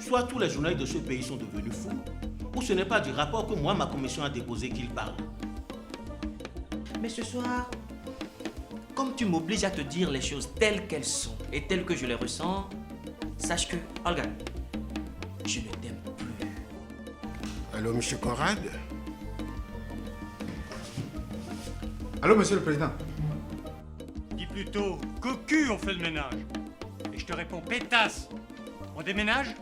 Soit tous les journalistes de ce pays sont devenus fous, ou ce n'est pas du rapport que moi, ma commission a déposé qu'ils parlent. Mais ce soir, Comme tu m'obliges à te dire les choses telles qu'elles sont et telles que je les ressens, sache que, Olga, je ne t'aime plus. Allô, monsieur Conrad? Allô, monsieur le président. Dis plutôt, cocu, on fait le ménage. Et je te réponds, pétasse, on déménage?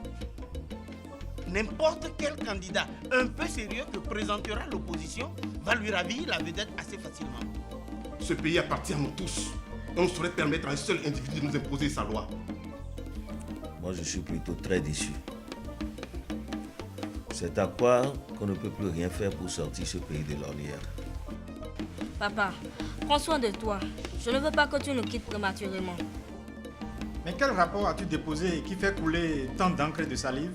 N'importe quel candidat un peu sérieux que présentera l'opposition va lui ravir la vedette assez facilement. Ce pays appartient à nous tous. Et on ne saurait permettre à un seul individu de nous imposer sa loi. Moi, je suis plutôt très déçu. C'est à croire qu'on ne peut plus rien faire pour sortir ce pays de l'ornière. Papa, prends soin de toi. Je ne veux pas que tu nous quittes prématurément. Mais quel rapport as-tu déposé qui fait couler tant d'encre et de salive?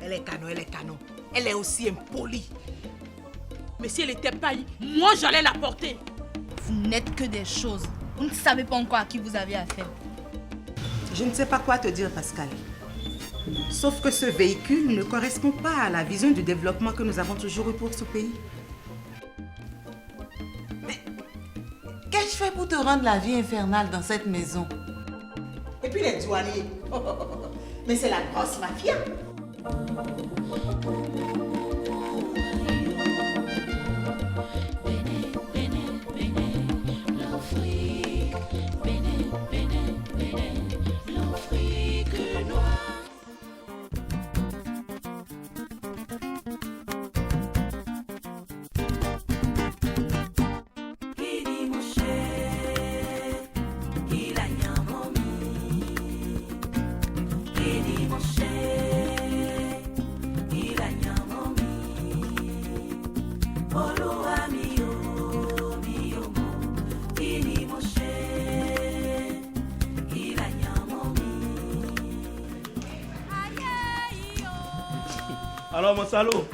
elle est canon, elle est canon. Elle est aussi impolie. Mais si elle était paille, moi j'allais la porter. Vous n'êtes que des choses. Vous ne savez pas encore à qui vous avez affaire. Je ne sais pas quoi te dire, Pascal. Sauf que ce véhicule ne correspond pas à la vision du développement que nous avons toujours eu pour ce pays. Mais qu'ai-je fait pour te rendre la vie infernale dans cette maison? Et puis les douaniers. Mais c'est la grosse mafia. Alors mon salaud,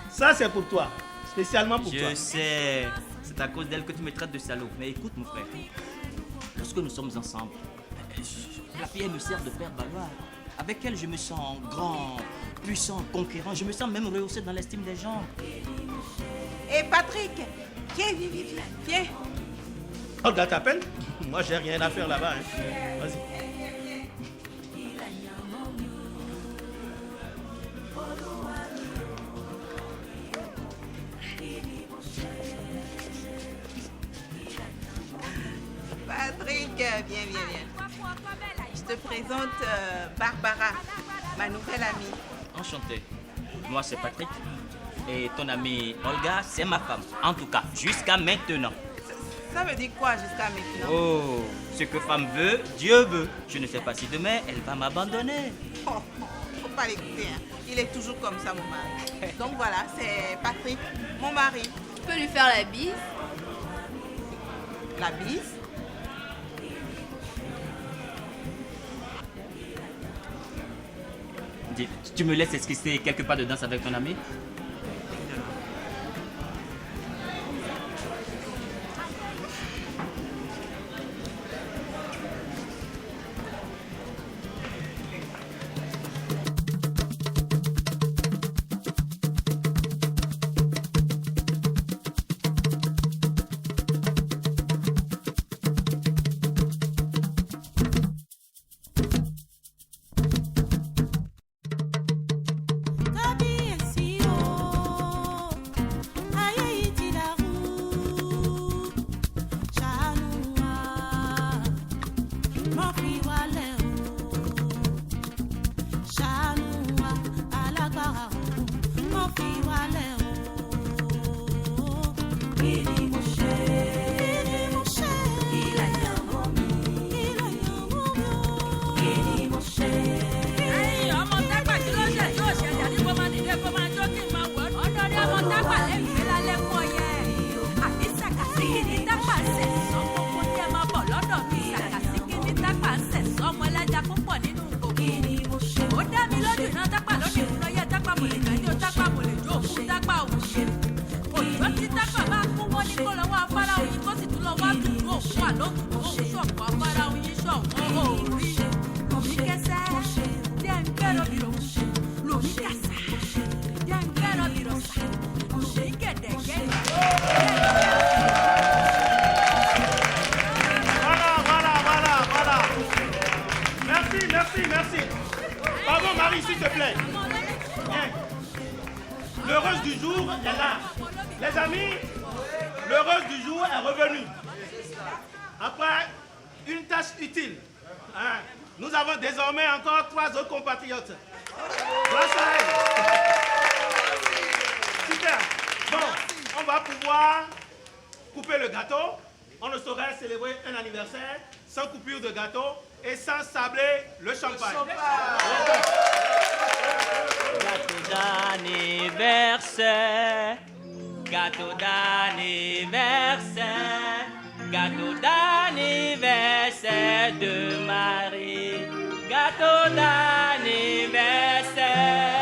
ça c'est pour toi, spécialement pour toi. Je sais, c'est à cause d'elle que tu me traites de salaud. Mais écoute mon frère, lorsque nous sommes ensemble, la fille elle me sert de père balois. Avec elle je me sens grand, puissant, conquérant. Je me sens même rehaussé dans l'estime des gens. Et Patrick, viens, viens. Olga t'appelle? Moi j'ai rien à faire là-bas. Hein. Vas-y. Patrick, viens. Je te présente Barbara, ma nouvelle amie. Enchanté. Moi c'est Patrick. Et ton amie Olga, c'est ma femme. En tout cas, jusqu'à maintenant. Ça veut dire quoi jusqu'à maintenant? Oh, ce que femme veut, Dieu veut. Je ne sais pas si demain, elle va m'abandonner. Oh, faut pas l'écouter, hein. Il est toujours comme ça, mon mari. Donc voilà, c'est Patrick, mon mari. Tu peux lui faire la bise? La bise? Dis, tu me laisses esquisser quelques pas de danse avec ton ami? Kabi esi o Voilà. Merci. Pardon, Marie, s'il te plaît. Viens. L'heureuse du jour est là. Les amis, l'heureuse du jour est revenue. Après une tâche utile. Hein, nous avons désormais encore 3 autres compatriotes. Grâce à elle. Super. Bon, on va pouvoir couper le gâteau. On ne saurait célébrer un anniversaire sans coupure de gâteau et sans sabler le champagne. Gâteau d'anniversaire, gâteau d'anniversaire, gâteau d'anniversaire de Marie, gâteau d'anniversaire.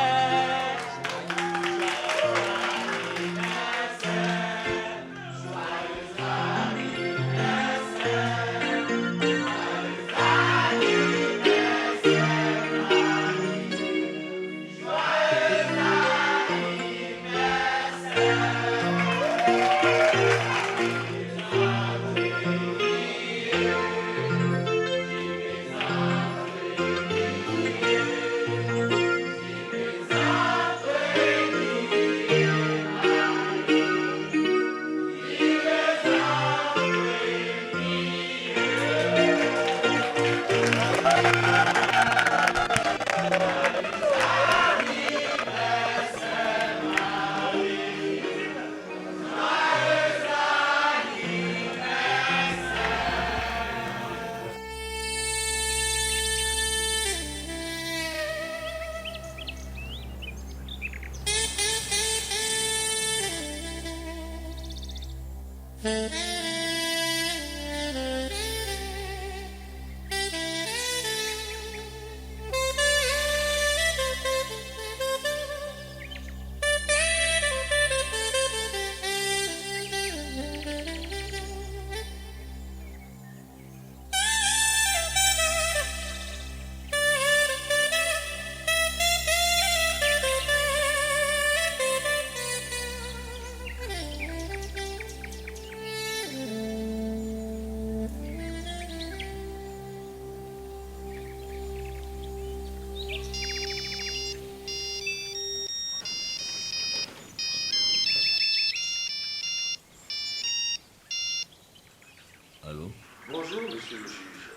Allô? Bonjour, monsieur le juge.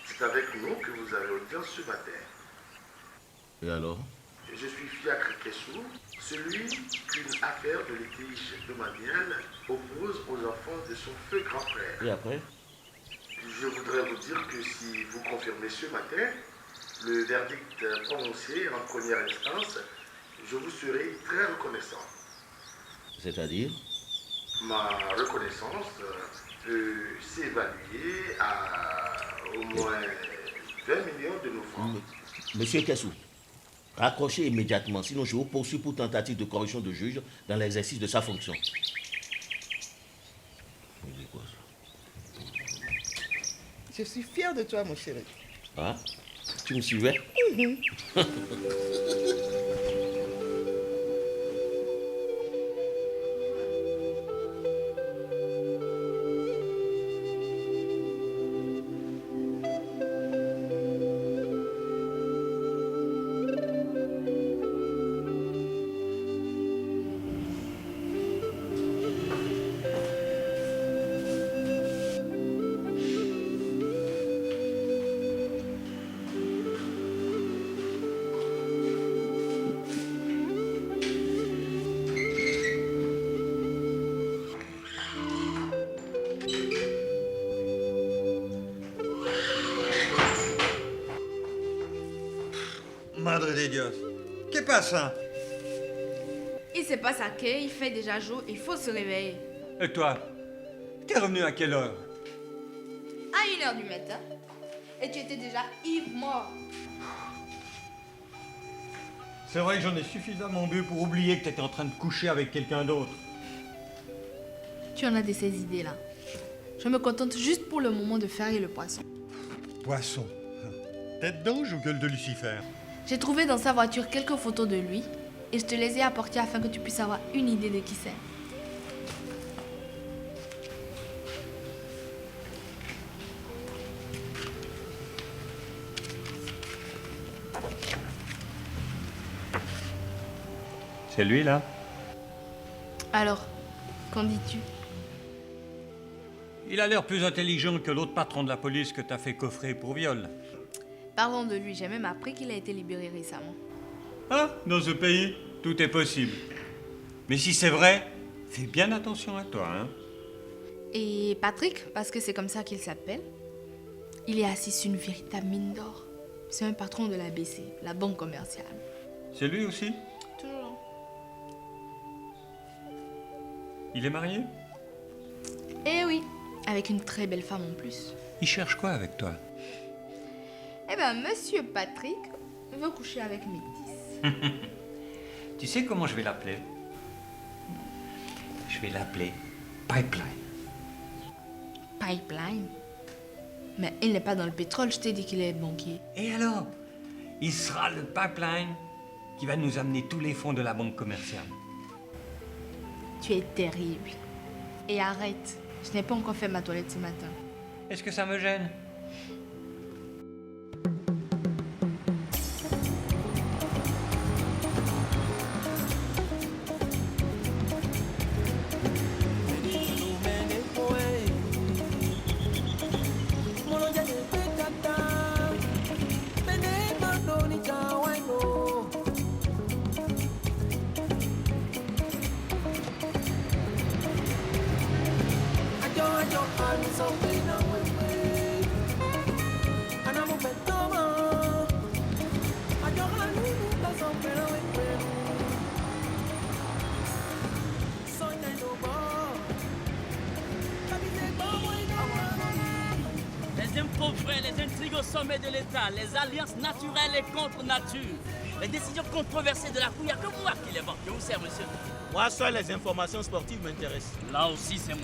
C'est avec nous que vous avez audience ce matin. Et alors? Je suis Fiacre Kessou, celui qu'une affaire de litige domanial oppose aux enfants de son feu grand frère. Et après? Je voudrais vous dire que si vous confirmez ce matin le verdict prononcé en première instance, je vous serai très reconnaissant. C'est-à-dire? Ma reconnaissance peut s'évaluer à au moins 20 millions de nos francs. Monsieur Kessou, raccrochez immédiatement, sinon je vous poursuis pour tentative de corruption de juge dans l'exercice de sa fonction. Je suis fière de toi, mon chéri. Ah? Tu me suivais? Madre de Dios, ¿qué pasa? Il se passe à quai, il fait déjà jour, il faut se réveiller. Et toi, t'es revenu à quelle heure? À 1h du matin. Et tu étais déjà ivre mort. C'est vrai que j'en ai suffisamment bu pour oublier que t'étais en train de coucher avec quelqu'un d'autre. Tu en as de ces idées-là. Je me contente juste pour le moment de faire le poisson. Poisson. Tête d'ange ou gueule de Lucifer? J'ai trouvé dans sa voiture quelques photos de lui et je te les ai apportées afin que tu puisses avoir une idée de qui c'est. C'est lui, là? Alors, qu'en dis-tu? Il a l'air plus intelligent que l'autre patron de la police que t'as fait coffrer pour viol. Parlons de lui, j'ai même appris qu'il a été libéré récemment. Ah, dans ce pays, tout est possible. Mais si c'est vrai, fais bien attention à toi, hein. Et Patrick, parce que c'est comme ça qu'il s'appelle, il est assis sur une véritable mine d'or. C'est un patron de la BC, la banque commerciale. C'est lui aussi? Toujours. Il est marié? Eh oui, avec une très belle femme en plus. Il cherche quoi avec toi? Eh ben, monsieur Patrick veut coucher avec Métis. Tu sais comment je vais l'appeler? Je vais l'appeler Pipeline. Pipeline? Mais il n'est pas dans le pétrole, je t'ai dit qu'il est banquier. Et alors? Il sera le pipeline qui va nous amener tous les fonds de la banque commerciale. Tu es terrible. Et arrête, je n'ai pas encore fait ma toilette ce matin. Est-ce que ça me gêne? Les impôts vrais, les intrigues au sommet de l'État, les alliances naturelles et contre nature, les décisions controversées de la Cour, il n'y a que moi qui les vends. Je vous sers, monsieur. Moi, seul les informations sportives m'intéressent. Là aussi, c'est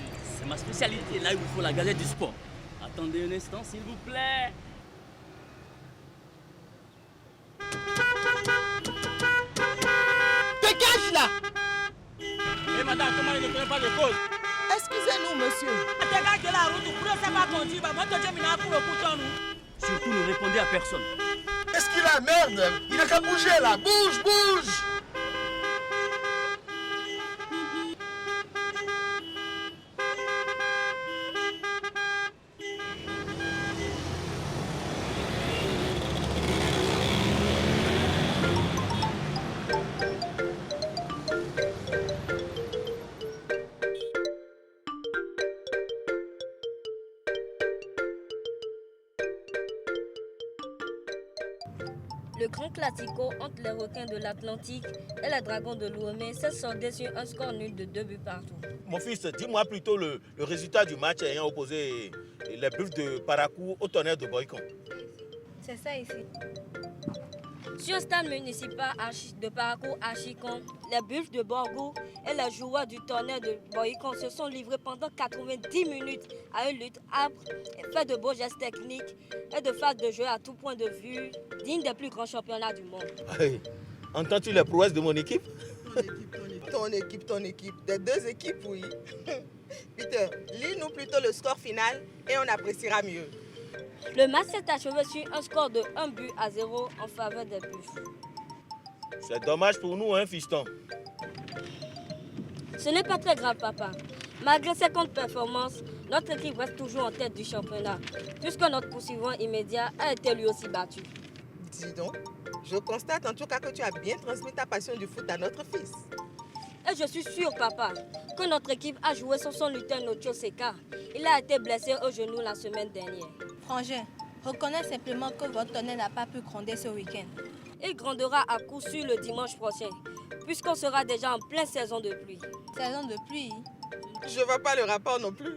ma spécialité. Là, il vous faut la gazette du sport. Attendez un instant, s'il vous plaît. Dégage là! Et madame, comment il ne connaît pas de cause? Excusez-nous, monsieur. Dégage de la route, vous ne savez pas conduire. Surtout, ne répondez à personne. Est-ce qu'il a merde? Il n'a qu'à bouger là. Bouge, bouge! Le grand classico entre les requins de l'Atlantique et les dragons de Lomé s'est soldé sur un score nul de 2 buts partout. Mon fils, dis-moi plutôt le résultat du match ayant opposé les Buffles de Parakou au Tonnerre de Boycon. C'est ça ici. Sur le stade municipal de Parakou à Chicon, les Buffles de Borgou et les joueurs du Tonnerre de Boycon se sont livrés pendant 90 minutes à une lutte âpre, fait de beaux gestes techniques et de phases de jeu à tout point de vue, digne des plus grands championnats du monde. Hey, entends-tu les prouesses de mon équipe? Ton équipe. Des deux équipes, oui. Peter, lis-nous plutôt le score final et on appréciera mieux. Le match s'est achevé sur un score de 1-0 en faveur des Buffles. C'est dommage pour nous, hein, fiston? Ce n'est pas très grave, papa. Malgré ces contre-performances, notre équipe reste toujours en tête du championnat, puisque notre poursuivant immédiat a été lui aussi battu. Dis donc, je constate en tout cas que tu as bien transmis ta passion du foot à notre fils. Et je suis sûr, papa, que notre équipe a joué sans son lutteur Nocho Seka. Il a été blessé au genou la semaine dernière. Frangin, reconnais simplement que votre tonnerre n'a pas pu gronder ce week-end. Il grondera à coup sûr le dimanche prochain, puisqu'on sera déjà en pleine saison de pluie. Saison de pluie? Je vois pas le rapport non plus.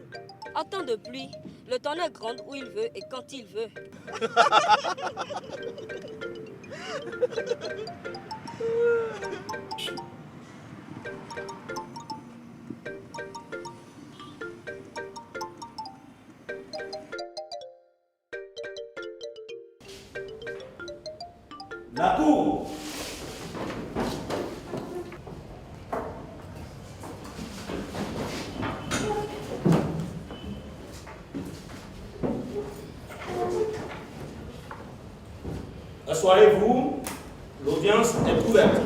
En temps de pluie, le tonnerre gronde où il veut et quand il veut. La cour. Asseyez-vous, l'audience est ouverte.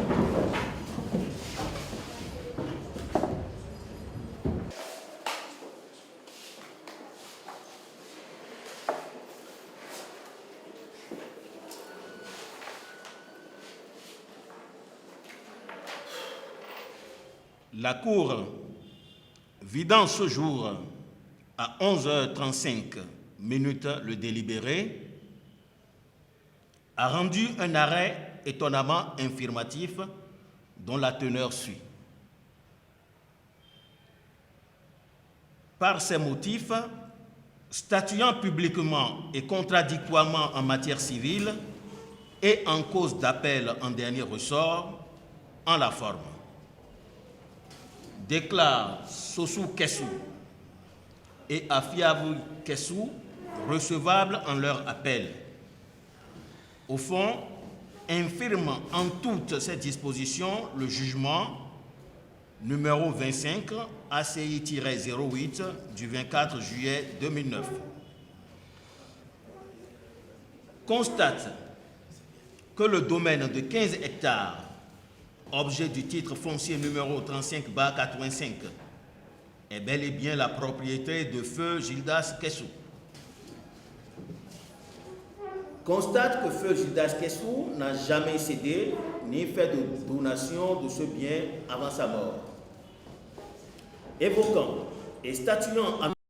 La Cour, vidant ce jour à 11h35 le délibéré, a rendu un arrêt étonnamment informatif dont la teneur suit. Par ces motifs, statuant publiquement et contradictoirement en matière civile et en cause d'appel en dernier ressort, en la forme, déclare Sossou Kessou et Afiavou Kessou recevables en leur appel. Au fond, infirme en toutes ces dispositions le jugement numéro 25 ACI-08 du 24 juillet 2009. Constate que le domaine de 15 hectares, objet du titre foncier numéro 35/85, est bel et bien la propriété de feu Gildas Kessou. Constate que feu Gildas Kessou n'a jamais cédé ni fait de donation de ce bien avant sa mort. Évoquant et statuant en